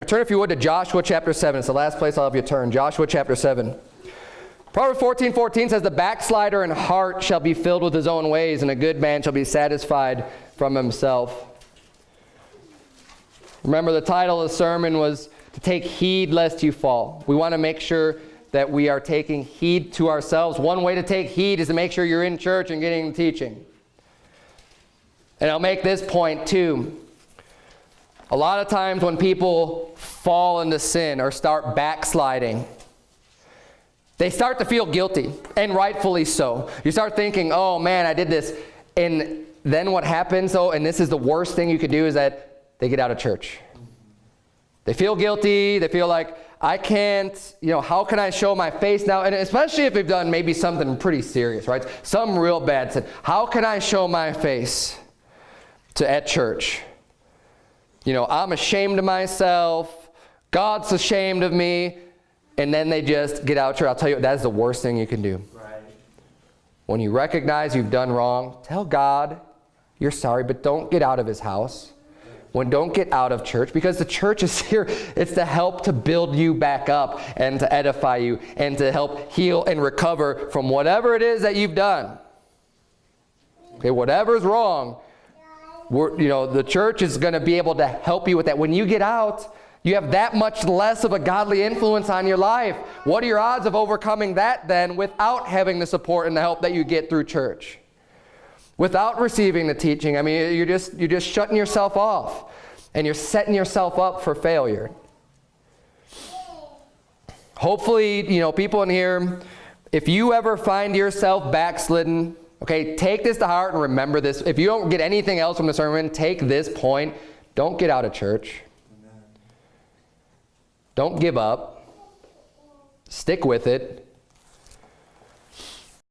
Turn, if you would, to Joshua chapter 7. It's the last place I'll have you turn. Joshua chapter 7. Proverbs 14:14 says, the backslider in heart shall be filled with his own ways, and a good man shall be satisfied from himself. Remember, the title of the sermon was to take heed lest you fall. We want to make sure that we are taking heed to ourselves. One way to take heed is to make sure you're in church and getting the teaching. And I'll make this point too. A lot of times when people fall into sin or start backsliding, they start to feel guilty, and rightfully so. You start thinking, oh man, I did this. And then what happens, and this is the worst thing you could do, is that they get out of church. They feel guilty. They feel like, I can't, how can I show my face now? And especially if they've done maybe something pretty serious, right? Some real bad sin. How can I show my face at church? I'm ashamed of myself. God's ashamed of me. And then they just get out of church. I'll tell you, that's the worst thing you can do. Right. When you recognize you've done wrong, tell God you're sorry, but don't get out of his house. Don't get out of church, because the church is here. It's to help to build you back up and to edify you and to help heal and recover from whatever it is that you've done. Okay, whatever's wrong, the church is going to be able to help you with that. When you get out, you have that much less of a godly influence on your life. What are your odds of overcoming that then without having the support and the help that you get through church? Without receiving the teaching? I mean, you're just shutting yourself off, and you're setting yourself up for failure. Hopefully, people in here, if you ever find yourself backslidden, okay, take this to heart and remember this. If you don't get anything else from the sermon, take this point. Don't get out of church. Don't give up. Stick with it.